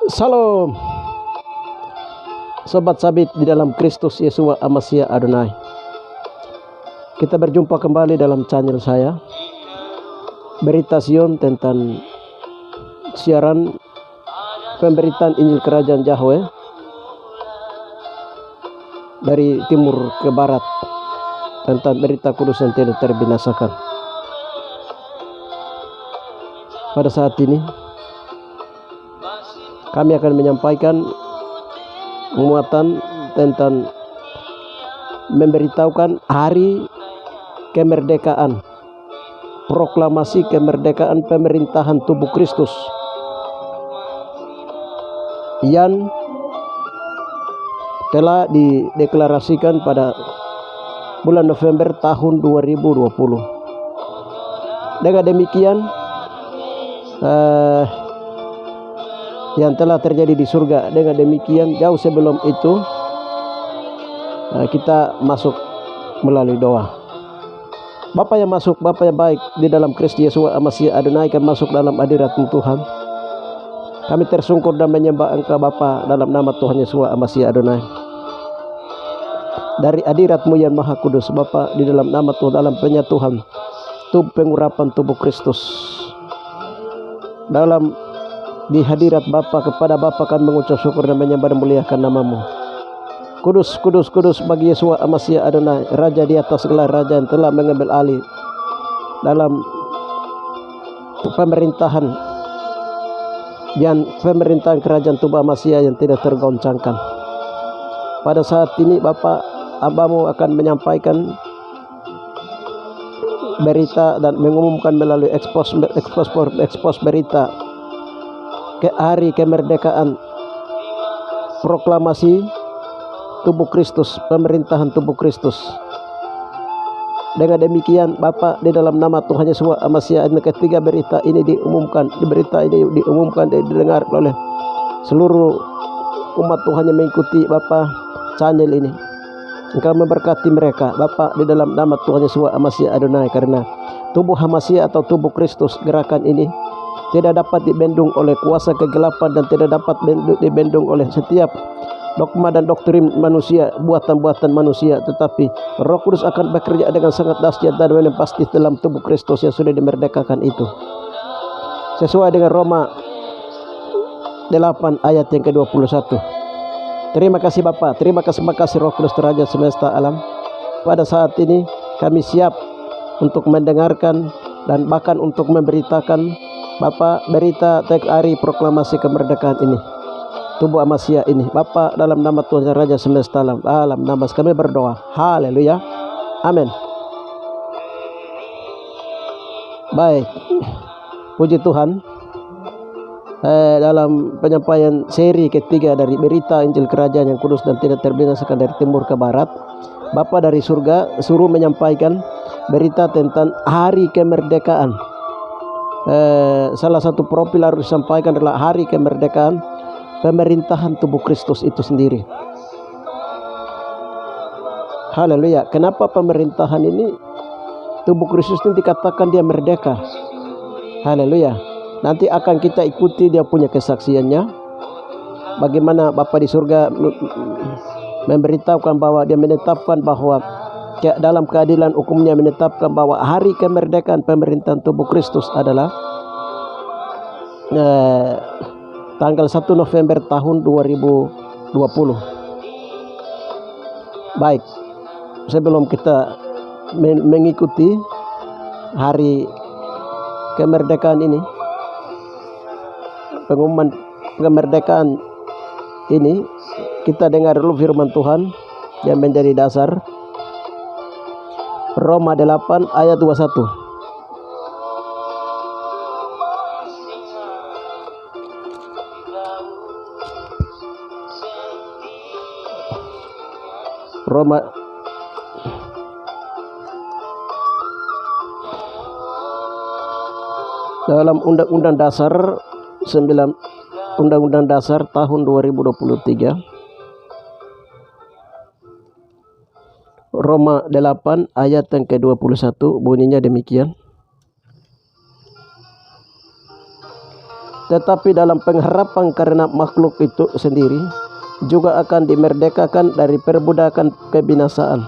Salam Sobat Sabit di dalam Kristus Yesua Amasia Adonai. Kita berjumpa kembali dalam channel saya, Berita Sion, tentang siaran pemberitaan Injil Kerajaan Yahweh dari timur ke barat, tentang berita kudus yang tidak terbinasakan. Pada saat ini kami akan menyampaikan muatan tentang memberitahukan hari kemerdekaan, proklamasi kemerdekaan pemerintahan tubuh Kristus yang telah dideklarasikan pada bulan November tahun 2020. Dengan demikian, yang telah terjadi di surga. Dengan demikian, jauh sebelum itu kita masuk melalui doa. Bapa yang masuk, Bapa yang baik di dalam Kristus Yesus Amasia Adonai, kami masuk dalam hadirat-Mu Tuhan. Kami tersungkur dan menyembah Engkau Bapa dalam nama Tuhan Yesus Amasia Adonai. Dari hadirat-Mu yang Maha Kudus Bapa, di dalam nama Tuhan, dalam penyatuan pengurapan tubuh Kristus, dalam di hadirat Bapa, kepada Bapa kami mengucap syukur dan menyembah dan muliakan nama-Mu. Kudus, kudus, kudus bagi Yesus Amasia Adonai, Raja di atas segala raja yang telah mengambil alih dalam pemerintahan kerajaan tubuh Amasia yang tidak tergoncangkan. Pada saat ini Bapa, Hamba-Mu akan menyampaikan berita dan mengumumkan melalui ekspos berita ke hari kemerdekaan, proklamasi tubuh Kristus, pemerintahan tubuh Kristus. Dengan demikian Bapa, di dalam nama Tuhan Yesus Amasia, ketiga berita ini diumumkan, didengar oleh seluruh umat Tuhan yang mengikuti Bapa channel ini. Engkau memberkati mereka Bapa, di dalam nama Tuhan Yesus Amasia Adonai, karena tubuh Amasia atau tubuh Kristus, gerakan ini tidak dapat dibendung oleh kuasa kegelapan dan tidak dapat dibendung oleh setiap dogma dan doktrin manusia, buatan-buatan manusia, tetapi Roh Kudus akan bekerja dengan sangat dahsyat dan pasti dalam tubuh Kristus yang sudah dimerdekakan itu, sesuai dengan Roma 8 ayat yang ke-21. Terima kasih Bapa, terima kasih Roh Kudus Raja semesta alam. Pada saat ini kami siap untuk mendengarkan dan bahkan untuk memberitakan Bapa berita hari proklamasi kemerdekaan ini, tubuh Amasia ini. Bapa, dalam nama Tuhan Raja semesta alam, dalam nama kami berdoa. Haleluya, amin. Baik, puji Tuhan. Dalam penyampaian seri ketiga dari berita Injil Kerajaan yang kudus dan tidak terbinasakan dari timur ke barat, Bapa dari surga suruh menyampaikan berita tentang hari kemerdekaan. Salah satu profil harus disampaikan adalah hari kemerdekaan pemerintahan tubuh Kristus itu sendiri. Haleluya. Kenapa pemerintahan ini tubuh Kristus ini dikatakan dia merdeka? Haleluya. Nanti akan kita ikuti dia punya kesaksiannya, bagaimana Bapa di surga memberitahukan bahwa dia menetapkan bahwa dalam keadilan hukumnya menetapkan bahwa hari kemerdekaan pemerintahan tubuh Kristus adalah tanggal 1 November tahun 2020. Baik, sebelum kita mengikuti hari kemerdekaan ini, pengumuman kemerdekaan ini, kita dengar dulu firman Tuhan yang menjadi dasar. Roma 8 ayat 21. Roma dalam Undang-Undang Dasar 9 Undang-Undang Dasar tahun 2023, Roma 8 ayat yang ke-21 bunyinya demikian. tetapi dalam pengharapan karena makhluk itu sendiri juga akan dimerdekakan dari perbudakan kebinasaan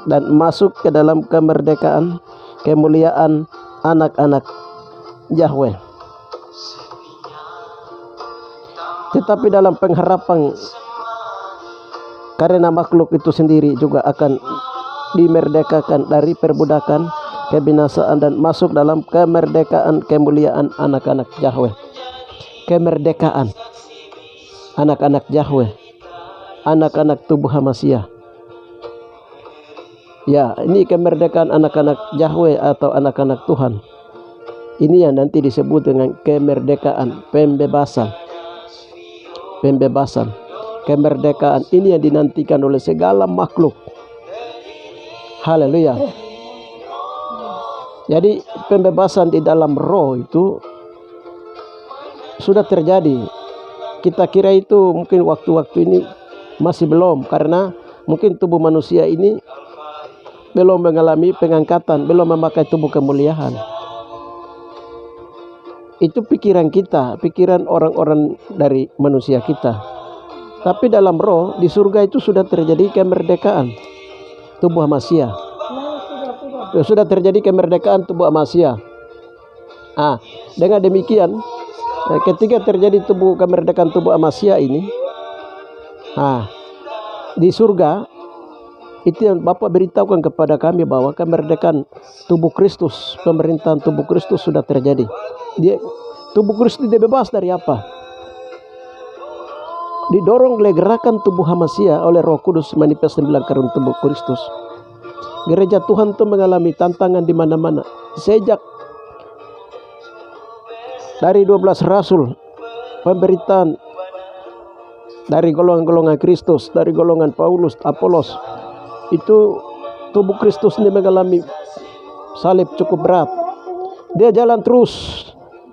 dan masuk ke dalam kemerdekaan kemuliaan anak-anak Yahweh. Tetapi dalam pengharapan karena makhluk itu sendiri juga akan dimerdekakan dari perbudakan kebinasaan dan masuk dalam kemerdekaan kemuliaan anak-anak Yahweh. Kemerdekaan anak-anak Yahweh, anak-anak tubuh Hamasiah. Ya, ini kemerdekaan anak-anak Yahweh atau anak-anak Tuhan. Ini yang nanti disebut dengan kemerdekaan, pembebasan. Pembebasan, kemerdekaan ini yang dinantikan oleh segala makhluk. Haleluya. Jadi pembebasan di dalam roh itu sudah terjadi. Kita kira itu mungkin waktu-waktu ini masih belum, karena mungkin tubuh manusia ini belum mengalami pengangkatan, belum memakai tubuh kemuliaan. Itu pikiran kita, pikiran orang-orang dari manusia kita. Tapi dalam roh, di surga itu sudah terjadi kemerdekaan tubuh Hamasiah. Sudah terjadi kemerdekaan tubuh Hamasiah. Dengan demikian, ketika terjadi kemerdekaan tubuh Hamasiah ini, di surga itu yang Bapak beritahukan kepada kami bahwa kemerdekaan tubuh Kristus, pemerintahan tubuh Kristus sudah terjadi. Tubuh Kristus dibebas dari apa? Didorong oleh gerakan tubuh Hamasiah oleh Roh Kudus manifest 9 karun tubuh Kristus. Gereja Tuhan itu mengalami tantangan di mana-mana. Sejak dari 12 rasul, pemberitaan dari golongan-golongan Kristus, dari golongan Paulus, Apolos, itu tubuh Kristus ini mengalami salib cukup berat. Dia jalan terus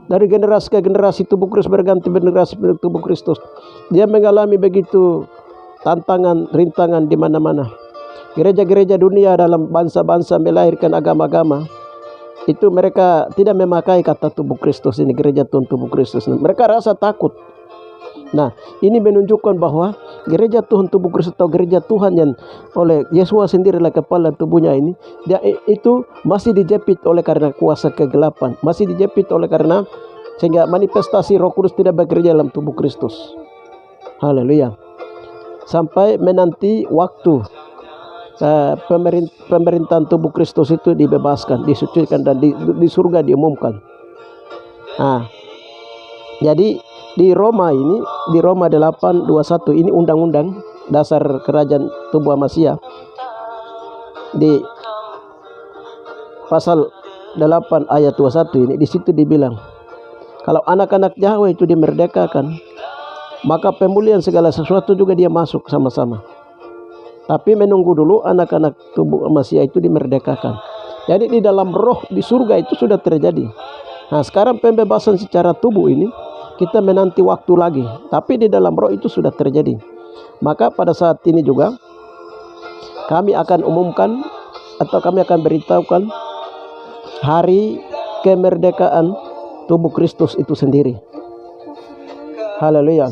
dari generasi ke generasi, tubuh Kristus berganti generasi tubuh Kristus. Dia mengalami begitu tantangan, rintangan di mana-mana. Gereja-gereja dunia dalam bangsa-bangsa melahirkan agama-agama, itu mereka tidak memakai kata tubuh Kristus ini, gereja Tuhan tubuh Kristus. Mereka rasa takut. Nah, ini menunjukkan bahwa gereja Tuhan tubuh Kristus atau gereja Tuhan yang oleh Yesus sendirilah kepala tubuhnya ini, dia itu masih dijepit oleh karena kuasa kegelapan, masih dijepit oleh karena sehingga manifestasi Roh Kudus tidak bekerja dalam tubuh Kristus. Haleluya. Sampai menanti waktu pemerintahan tubuh Kristus itu dibebaskan, disucikan, dan di surga diumumkan. Jadi di Roma ini, di Roma 8:21 ini undang-undang dasar kerajaan tubuh Hamasiah, di pasal 8 ayat 21 ini, di situ dibilang kalau anak-anak Yahweh itu dimerdekakan, maka pemulihan segala sesuatu juga dia masuk sama-sama. Tapi menunggu dulu anak-anak tubuh Hamasiah itu dimerdekakan. Jadi di dalam roh di surga itu sudah terjadi. Nah, sekarang pembebasan secara tubuh ini kita menanti waktu lagi, tapi di dalam roh itu sudah terjadi. Maka pada saat ini juga kami akan umumkan atau kami akan beritahukan hari kemerdekaan tubuh Kristus itu sendiri. Haleluya.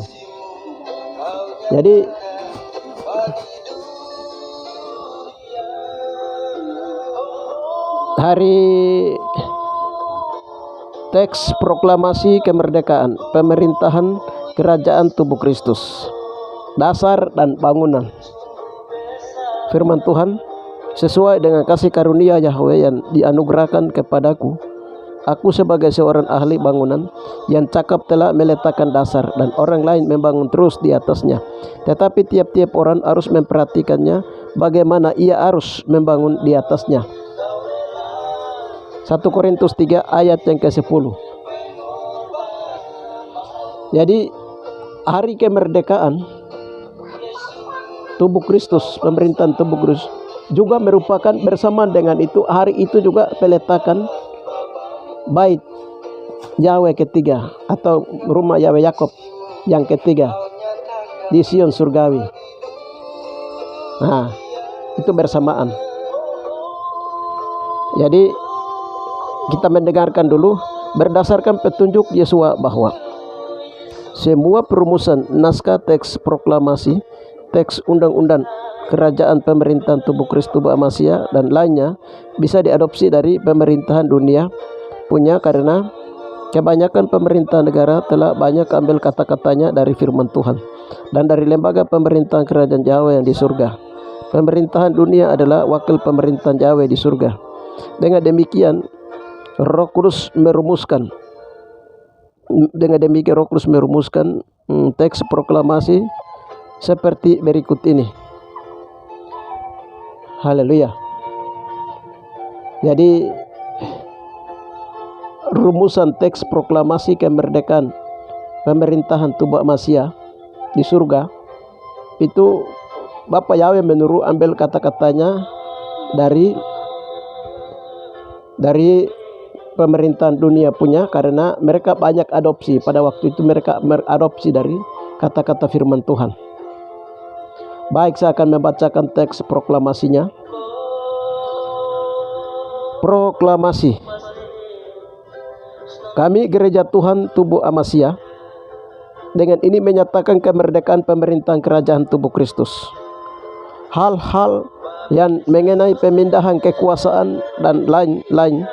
Jadi hari teks proklamasi kemerdekaan, pemerintahan kerajaan tubuh Kristus, dasar dan bangunan. Firman Tuhan, sesuai dengan kasih karunia Yahweh yang dianugerahkan kepadaku, aku sebagai seorang ahli bangunan yang cakap telah meletakkan dasar dan orang lain membangun terus di atasnya. Tetapi tiap-tiap orang harus memperhatikannya bagaimana ia harus membangun di atasnya. 1 Korintus 3 ayat yang ke-10. Jadi hari kemerdekaan tubuh Kristus, pemerintahan tubuh Kristus juga merupakan bersamaan dengan itu, hari itu juga peletakan bait Yahweh ketiga atau rumah Yahweh Yakob yang ketiga di Sion surgawi. Nah, itu bersamaan. Jadi kita mendengarkan dulu berdasarkan petunjuk Yesua bahwa semua perumusan naskah teks proklamasi, teks undang-undang kerajaan pemerintahan tubuh Kristus tubuh Amasya dan lainnya bisa diadopsi dari pemerintahan dunia punya, karena kebanyakan pemerintah negara telah banyak ambil kata-katanya dari firman Tuhan dan dari lembaga pemerintahan kerajaan Yahweh yang di surga. Pemerintahan dunia adalah wakil pemerintahan Yahweh di surga. Dengan demikian Roh Kudus merumuskan teks proklamasi seperti berikut ini. Haleluya. Jadi rumusan teks proklamasi kemerdekaan pemerintahan tubuh Amasya di surga itu Bapak Yahweh menurut ambil kata-katanya dari pemerintahan dunia punya, karena mereka banyak adopsi pada waktu itu, mereka beradopsi dari kata-kata firman Tuhan. Baik, saya akan membacakan teks proklamasinya. Proklamasi. Kami Gereja Tuhan Tubuh Amasya dengan ini menyatakan kemerdekaan pemerintahan kerajaan tubuh Kristus. Hal-hal yang mengenai pemindahan kekuasaan dan lain-lain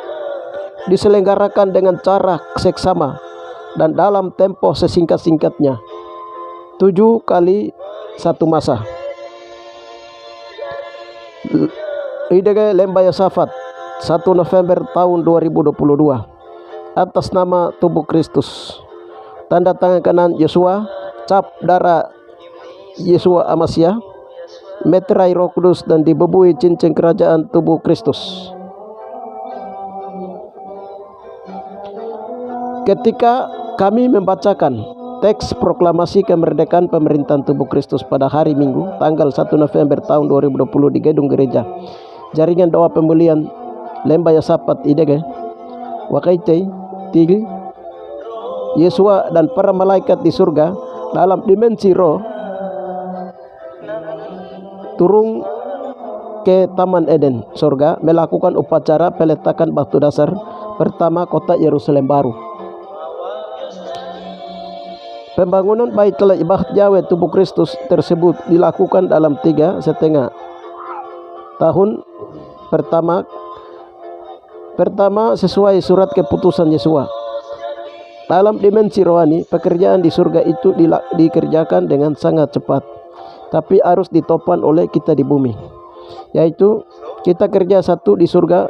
diselenggarakan dengan cara seksama dan dalam tempo sesingkat-singkatnya 7 kali 1 masa. IDG Lembah Yosafat 1 November tahun 2022 atas nama tubuh Kristus. Tanda tangan kanan Yesua, cap darah Yesua Amasya, meterai Roh Kudus dan dibebui cincin kerajaan tubuh Kristus. Ketika kami membacakan teks proklamasi kemerdekaan pemerintahan tubuh Kristus pada hari Minggu tanggal 1 November tahun 2020 di gedung gereja Jaringan Doa Pemulihan Lembah Yosafat IDG, Wakaite, Tigli, Yesua dan para malaikat di surga dalam dimensi roh turun ke Taman Eden surga melakukan upacara peletakan batu dasar pertama kota Yerusalem baru. Pembangunan Baitul Ibadat Yahweh tubuh Kristus tersebut dilakukan dalam 3,5 tahun pertama sesuai surat keputusan Yesua. Dalam dimensi rohani, pekerjaan di surga itu dikerjakan dengan sangat cepat, tapi harus ditopang oleh kita di bumi. Yaitu kita kerja 1 di surga,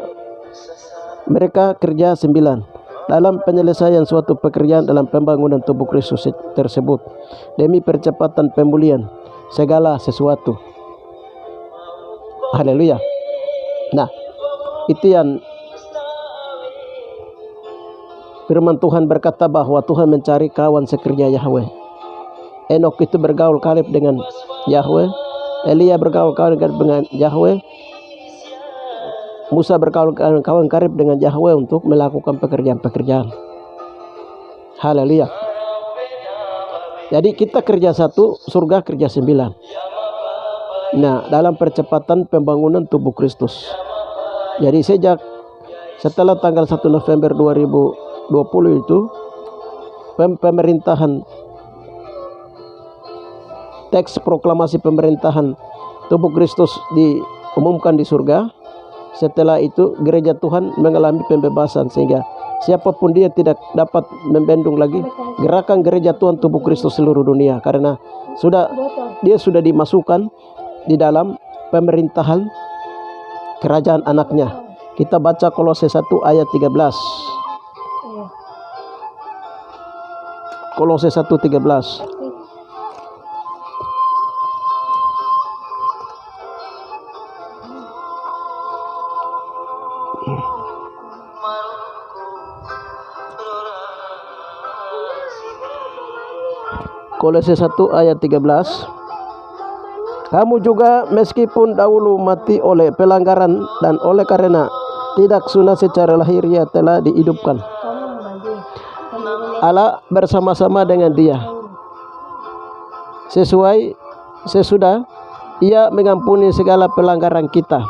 mereka kerja 9 dalam penyelesaian suatu pekerjaan dalam pembangunan tubuh Kristus tersebut demi percepatan pemulihan segala sesuatu. Haleluya. Nah, itu yang firman Tuhan berkata bahwa Tuhan mencari kawan sekerja Yahweh. Enok itu bergaul karib dengan Yahweh, Elia bergaul karib dengan Yahweh, Musa bergaul kawan karib dengan Yahweh untuk melakukan pekerjaan-pekerjaan. Haleluya. Jadi kita kerja 1, surga kerja 9. Nah, dalam percepatan pembangunan tubuh Kristus. Jadi setelah tanggal 1 November 2020 itu pemerintahan teks proklamasi pemerintahan tubuh Kristus diumumkan di surga. Setelah itu gereja Tuhan mengalami pembebasan sehingga siapapun dia tidak dapat membendung lagi gerakan gereja Tuhan tubuh Kristus seluruh dunia, karena dia sudah dimasukkan di dalam pemerintahan kerajaan anaknya. Kita baca Kolose 1 ayat 13. Kolose 1:13. Kolose 1 ayat 13. Kamu juga meskipun dahulu mati oleh pelanggaran dan oleh karena tidak sunat secara lahiriah telah dihidupkan Allah bersama-sama dengan Dia sesudah Ia mengampuni segala pelanggaran kita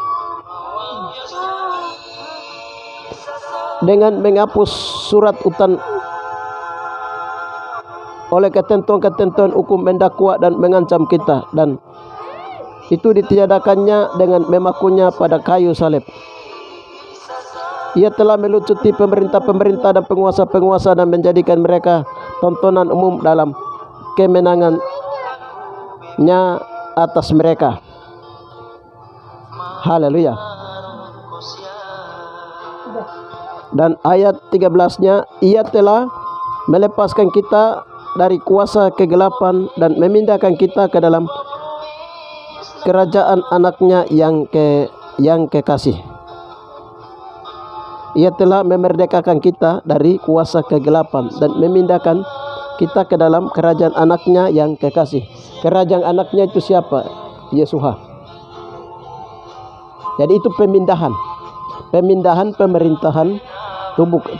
dengan menghapus surat utang oleh ketentuan-ketentuan hukum mendakwa dan mengancam kita, dan itu ditiadakannya dengan memakunya pada kayu salib. Ia telah melucuti pemerintah-pemerintah dan penguasa-penguasa dan menjadikan mereka tontonan umum dalam kemenangannya atas mereka. Haleluya. Dan ayat 13-nya, ia telah melepaskan kita dari kuasa kegelapan dan memindahkan kita ke dalam kerajaan anaknya yang kekasih. Ia telah memerdekakan kita dari kuasa kegelapan dan memindahkan kita ke dalam kerajaan anaknya yang kekasih. Kerajaan anaknya itu siapa? Yesuha. Jadi itu pemindahan pemerintahan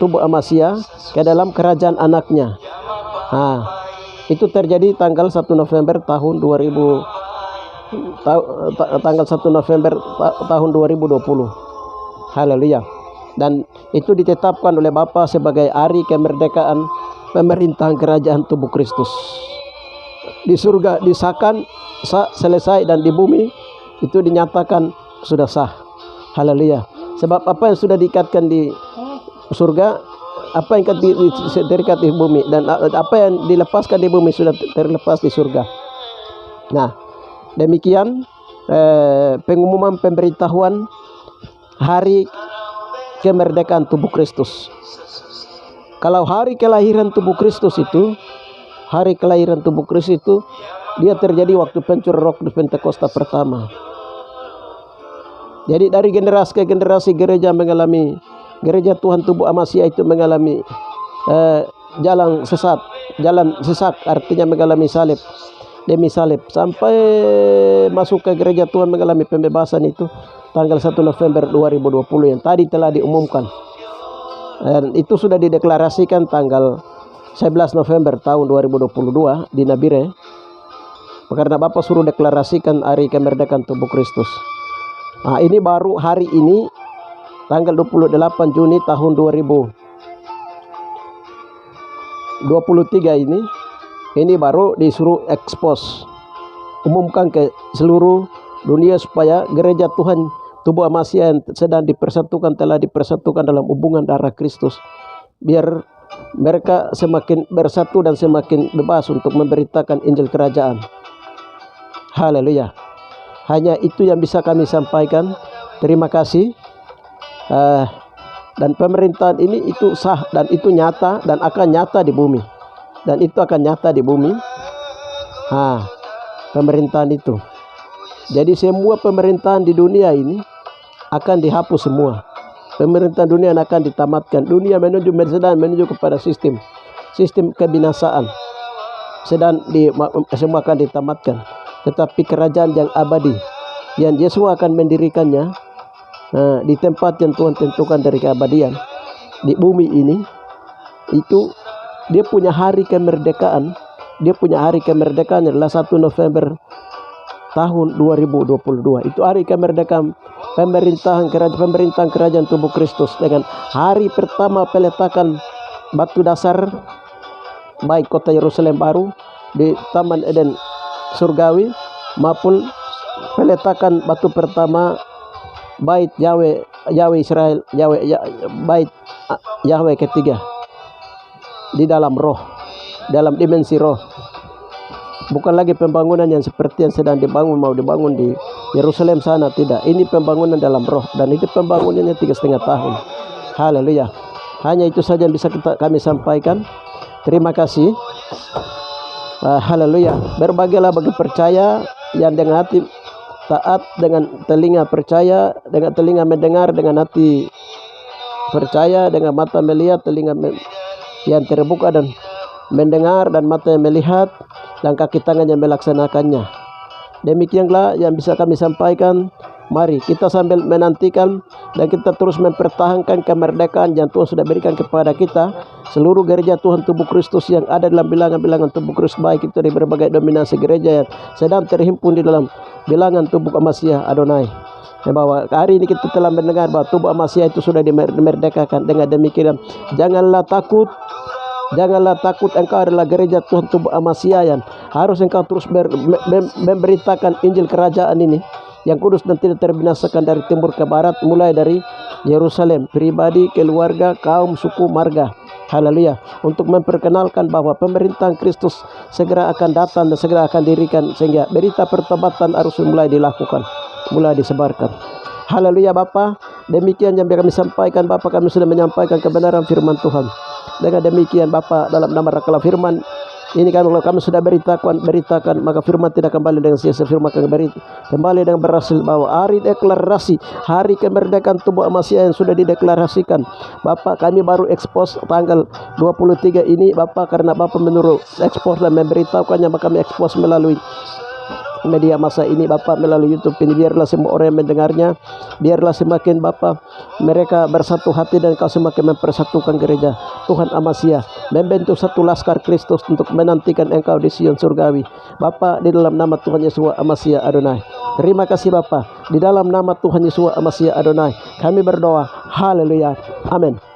tubuh Amasya ke dalam kerajaan anaknya. Itu terjadi tanggal 1 November tahun 2000, tanggal 1 November tahun 2020. Haleluya. Dan itu ditetapkan oleh Bapa sebagai hari kemerdekaan pemerintahan kerajaan tubuh Kristus. Di surga disahkan selesai, dan di bumi itu dinyatakan sudah sah. Haleluya. Sebab apa yang sudah diikatkan di surga, apa yang terikat di bumi, dan apa yang dilepaskan di bumi sudah terlepas di surga. Nah, demikian pengumuman pemberitahuan hari kemerdekaan tubuh Kristus. Kalau hari kelahiran tubuh Kristus itu, dia terjadi waktu pencur roh di Pentakosta pertama. Jadi dari generasi ke generasi gereja Tuhan tubuh Amasya itu mengalami jalan sesat, artinya mengalami salib demi salib, sampai masuk ke gereja Tuhan mengalami pembebasan itu tanggal 1 November 2020 yang tadi telah diumumkan. Dan itu sudah dideklarasikan tanggal 11 November tahun 2022 di Nabire, karena Bapak suruh deklarasikan hari kemerdekaan tubuh Kristus. Ini baru hari ini tanggal 28 Juni tahun 2023 ini baru disuruh ekspos, umumkan ke seluruh dunia supaya gereja Tuhan tubuh Amasya yang sedang telah dipersatukan dalam hubungan darah Kristus, biar mereka semakin bersatu dan semakin bebas untuk memberitakan Injil Kerajaan. Haleluya. Hanya itu yang bisa kami sampaikan. Terima kasih. Dan pemerintahan ini itu sah, dan itu nyata, dan akan nyata di bumi. Dan itu akan nyata di bumi. Pemerintahan itu. Jadi semua pemerintahan di dunia ini akan dihapus semua. Pemerintahan dunia akan ditamatkan. Dunia sedang menuju kepada sistem kebinasaan. Semua akan ditamatkan. Tetapi kerajaan yang abadi, yang Yesus akan mendirikannya di tempat yang Tuhan tentukan dari keabadian di bumi ini, itu dia punya hari kemerdekaan. Dia punya hari kemerdekaan adalah 1 November tahun 2022. Itu hari kemerdekaan pemerintahan kerajaan tubuh Kristus, dengan hari pertama peletakan batu dasar baik kota Yerusalem baru di Taman Eden surgawi, maupun peletakan batu pertama bait Yahweh Israel, bait Yahweh ketiga di dalam roh, dalam dimensi roh. Bukan lagi pembangunan yang seperti yang sedang mau dibangun di Yerusalem sana, tidak. Ini pembangunan dalam roh, dan itu pembangunannya 3,5 tahun. Haleluya. Hanya itu saja yang bisa kami sampaikan. Terima kasih. Haleluya. Berbagilah bagi percaya yang dengan hati taat, dengan telinga percaya, dengan telinga mendengar, dengan hati percaya, dengan mata melihat, telinga yang terbuka dan mendengar, dan mata yang melihat, dan kaki tangan yang melaksanakannya. Demikianlah yang bisa kami sampaikan. Mari kita sambil menantikan dan kita terus mempertahankan kemerdekaan yang Tuhan sudah berikan kepada kita. Seluruh gereja Tuhan tubuh Kristus yang ada dalam bilangan-bilangan tubuh Kristus, baik itu di berbagai dominasi gereja yang sedang terhimpun di dalam bilangan tubuh Amasya Adonai. Bahwa hari ini kita telah mendengar bahwa tubuh Amasya itu sudah dimerdekakan. Dengan demikian, janganlah takut, Janganlah takut, engkau adalah gereja Tuhan tubuh Amasiayan. Harus engkau terus memberitakan Injil kerajaan ini yang kudus dan tidak terbinasakan dari timur ke barat, mulai dari Yerusalem, pribadi, keluarga, kaum, suku, marga. Haleluya. Untuk memperkenalkan bahwa pemerintahan Kristus segera akan datang dan segera akan dirikan, sehingga berita pertobatan harus mulai dilakukan, mulai disebarkan. Haleluya Bapa. Demikian yang kami sampaikan Bapa, kami sudah menyampaikan kebenaran firman Tuhan. Dengan demikian Bapa, dalam nama Rakalah firman ini kami sudah beritakan, maka firman tidak kembali dengan sia-sia. Firman kembali dengan berhasil, bahwa hari deklarasi, hari kemerdekaan tubuh Amasiah yang sudah dideklarasikan. Bapak, kami baru ekspos tanggal 23 ini Bapak, karena Bapak menurut ekspos dan memberitahukannya, maka kami ekspos melalui media masa ini Bapak, melalui YouTube ini. Biarlah semua orang yang mendengarnya, biarlah semakin Bapak mereka bersatu hati, dan Kau semakin mempersatukan gereja Tuhan Amasiah, membentuk satu laskar Kristus untuk menantikan Engkau di Sion surgawi. Bapak, di dalam nama Tuhan Yesus Amasiah Adonai, terima kasih Bapak. Di dalam nama Tuhan Yesus Amasiah Adonai kami berdoa. Haleluya, amin.